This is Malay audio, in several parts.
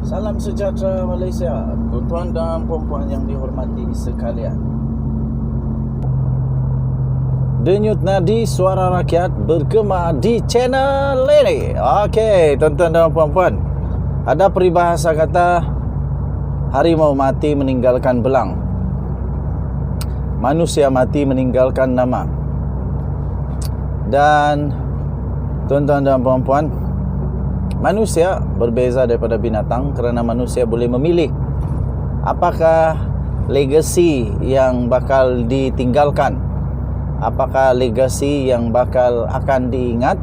Salam sejahtera Malaysia, tuan-tuan dan puan-puan yang dihormati sekalian. Denyut nadi suara rakyat bergema di channel ini. Okey, tuan-tuan dan puan-puan, ada peribahasa kata harimau mati meninggalkan belang, manusia mati meninggalkan nama. Dan tuan-tuan dan puan-puan, manusia berbeza daripada binatang kerana manusia boleh memilih apakah legasi yang bakal ditinggalkan, apakah legasi yang bakal akan diingat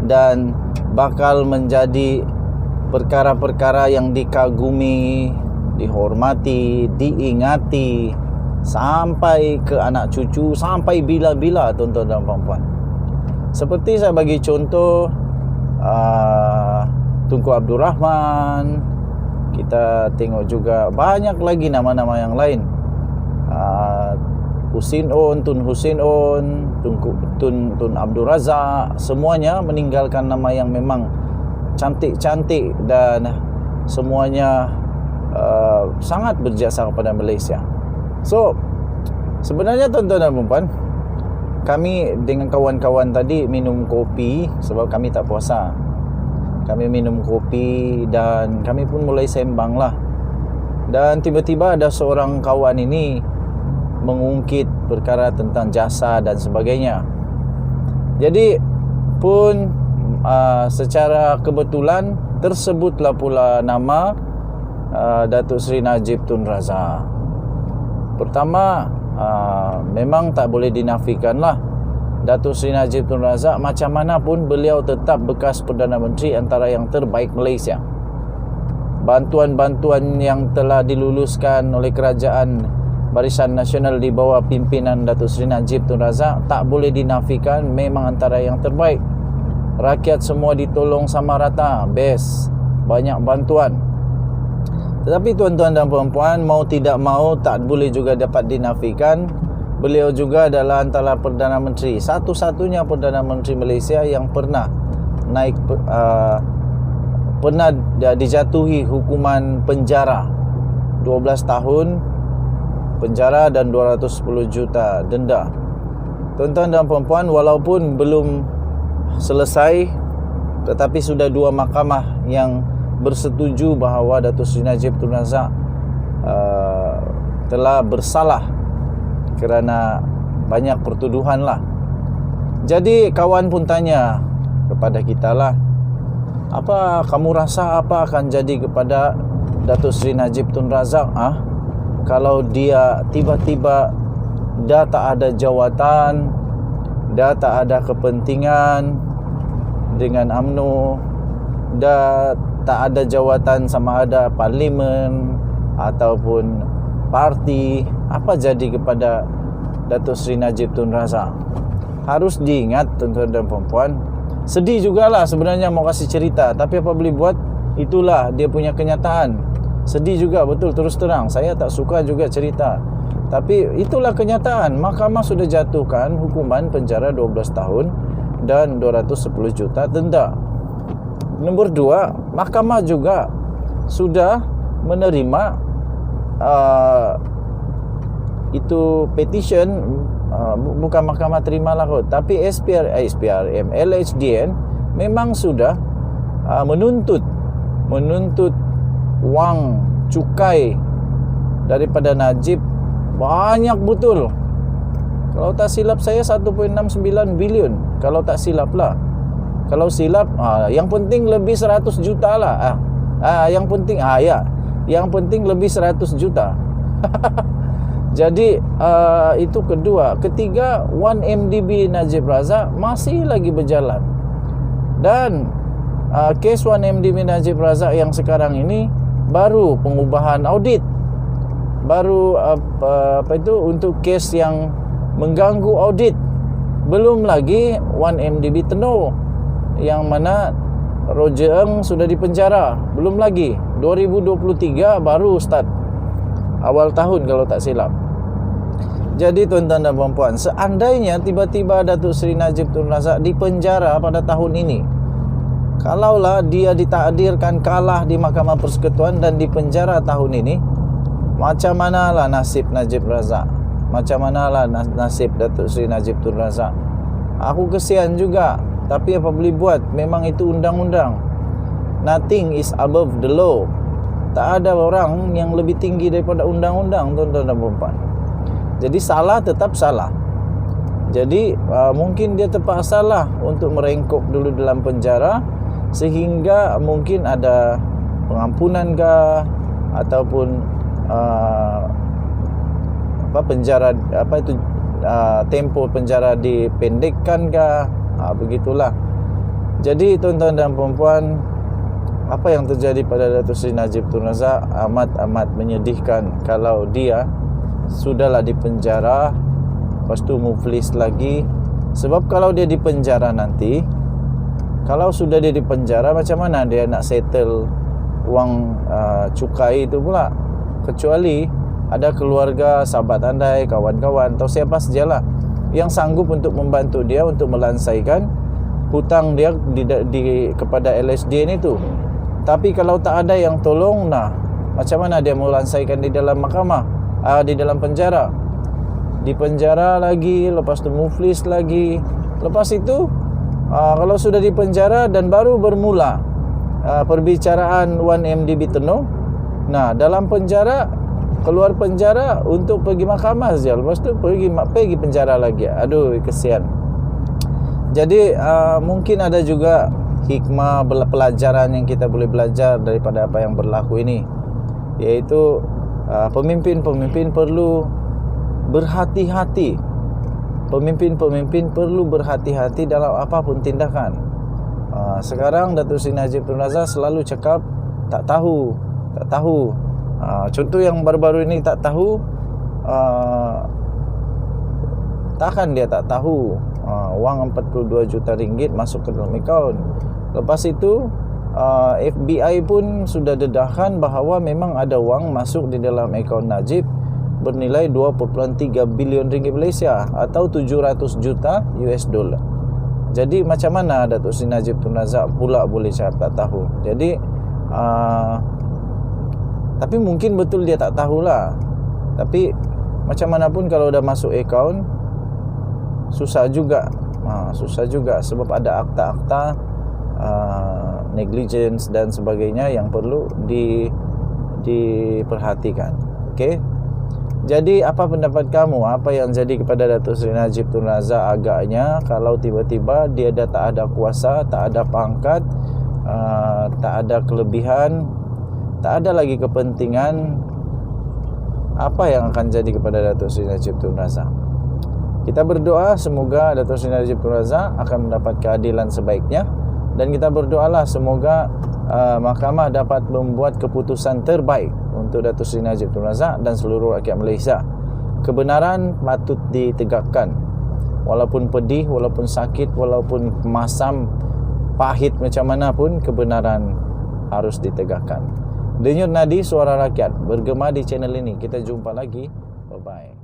dan bakal menjadi perkara-perkara yang dikagumi, dihormati, diingati sampai ke anak cucu, sampai bila-bila, tuan-tuan dan puan-puan. Seperti saya bagi contoh Tunku Abdul Rahman, kita tengok juga banyak lagi nama-nama yang lain, Husin On, Tun Husin On, Tun Abdul Razak, semuanya meninggalkan nama yang memang cantik-cantik dan semuanya sangat berjasa kepada Malaysia. So sebenarnya tuan-tuan dan puan-puan, kami dengan kawan-kawan tadi minum kopi sebab kami tak puasa. Kami minum kopi dan kami pun mulai sembang lah. Dan tiba-tiba ada seorang kawan ini mengungkit perkara tentang jasa dan sebagainya. Jadi pun secara kebetulan tersebutlah pula nama Datuk Seri Najib Tun Razak. Pertama, memang tak boleh dinafikan lah, Datuk Seri Najib Tun Razak macam mana pun beliau tetap bekas Perdana Menteri antara yang terbaik Malaysia. Bantuan-bantuan yang telah diluluskan oleh Kerajaan Barisan Nasional di bawah pimpinan Datuk Seri Najib Tun Razak tak boleh dinafikan, memang antara yang terbaik. Rakyat semua ditolong sama rata, best, banyak bantuan. Tetapi tuan-tuan dan puan-puan, mau tidak mau tak boleh juga dapat dinafikan, beliau juga adalah antara Perdana Menteri, satu-satunya Perdana Menteri Malaysia yang pernah pernah dijatuhi hukuman penjara 12 tahun penjara dan 210 juta denda. Tuan-tuan dan puan-puan, walaupun belum selesai, tetapi sudah dua mahkamah yang bersetuju bahawa Datuk Seri Najib Tun Razak telah bersalah kerana banyak pertuduhan lah. Jadi kawan pun tanya kepada kita lah, apa kamu rasa apa akan jadi kepada Datuk Seri Najib Tun Razak kalau dia tiba-tiba dah tak ada jawatan, dah tak ada kepentingan dengan UMNO, dah tak ada jawatan sama ada parlimen ataupun parti, apa jadi kepada Datuk Seri Najib Tun Razak? Harus diingat tuan-tuan dan puan-puan, sedih jugalah sebenarnya mau kasih cerita, tapi apa boleh buat, itulah dia punya kenyataan. Sedih juga, betul, terus terang saya tak suka juga cerita, tapi itulah kenyataan. Mahkamah sudah jatuhkan hukuman penjara 12 tahun dan 210 juta denda. Nombor dua, mahkamah juga sudah menerima itu petition, bukan mahkamah terimalah kot, tapi SPRM, LHDN memang sudah menuntut wang cukai daripada Najib banyak betul. Kalau tak silap saya 1.69 bilion, kalau tak silap lah. Kalau silap, yang penting lebih 100 juta lah. Yang penting yang penting lebih 100 juta. Jadi itu kedua. Ketiga, 1MDB Najib Razak masih lagi berjalan. Dan kes 1MDB Najib Razak yang sekarang ini baru pengubahan audit. Baru untuk kes yang mengganggu audit. Belum lagi 1MDB Tenor yang mana Roger Ng sudah dipenjara. Belum lagi 2023 baru start, awal tahun kalau tak silap. Jadi tuan-tuan dan puan-puan, seandainya tiba-tiba Datuk Seri Najib Tun Razak dipenjara pada tahun ini, Kalaulah dia ditakdirkan kalah di Mahkamah Persekutuan dan dipenjara tahun ini, macam manalah nasib Najib Razak? Macam manalah nasib Datuk Seri Najib Tun Razak? Aku kesian juga, tapi apa boleh buat, memang itu undang-undang. Nothing is above the law. Tak ada orang yang lebih tinggi daripada undang-undang, tuan-tuan dan puan-puan. Jadi salah tetap salah. Jadi mungkin dia terpaksa lah untuk merengkok dulu dalam penjara, sehingga mungkin ada pengampunan kah, ataupun penjara tempoh penjara dipendekkan kah, begitulah. Jadi tuan-tuan dan puan-puan, apa yang terjadi pada Datuk Seri Najib Tun Razak amat menyedihkan. Kalau dia sudahlah di penjara, lepas tu muflis lagi. Sebab kalau dia di penjara nanti, kalau sudah dia di penjara, macam mana dia nak settle wang cukai itu pula? Kecuali ada keluarga, sahabat andai, kawan-kawan atau siapa sajalah yang sanggup untuk membantu dia untuk melansaikan hutang dia kepada LSD ni tu. Tapi kalau tak ada yang tolong, macam mana dia melansaikan di dalam mahkamah, di dalam penjara? Di penjara lagi, lepas tu muflis lagi. Lepas itu kalau sudah di penjara dan baru bermula perbicaraan 1MDB Tenuh, dalam penjara, keluar penjara untuk pergi mahkamah saja, lepas tu pergi penjara lagi. Aduh, kesian. Jadi mungkin ada juga hikmah pelajaran yang kita boleh belajar daripada apa yang berlaku ini, iaitu pemimpin-pemimpin perlu berhati-hati. Pemimpin-pemimpin perlu berhati-hati dalam apapun tindakan. Sekarang Datuk Seri Najib Tun Razak selalu cakap tak tahu. Contoh yang baru-baru ini tak tahu, takkan dia tak tahu wang 42 juta ringgit masuk ke dalam akaun. Lepas itu FBI pun sudah dedahkan bahawa memang ada wang masuk di dalam akaun Najib bernilai 2.3 bilion ringgit Malaysia atau 700 juta US dollar. Jadi macam mana Datuk Seri Najib Tun Razak pula boleh cakap tak tahu? Jadi tapi mungkin betul dia tak tahulah. Tapi macam mana pun kalau dah masuk akaun, susah juga. Susah juga sebab ada akta-akta negligence dan sebagainya yang perlu diperhatikan. Okey. Jadi apa pendapat kamu? Apa yang jadi kepada Datuk Seri Najib Tun Razak agaknya kalau tiba-tiba dia dah tak ada kuasa, tak ada pangkat, tak ada kelebihan, tak ada lagi kepentingan, apa yang akan jadi kepada Datuk Seri Najib Tun Razak? Kita berdoa semoga Datuk Seri Najib Tun Razak akan mendapat keadilan sebaiknya, dan kita berdoalah semoga mahkamah dapat membuat keputusan terbaik untuk Datuk Seri Najib Tun Razak dan seluruh rakyat Malaysia. Kebenaran patut ditegakkan. Walaupun pedih, walaupun sakit, walaupun masam, pahit macam mana pun, kebenaran harus ditegakkan. Denyut nadi suara rakyat bergema di channel ini. Kita jumpa lagi. Bye-bye.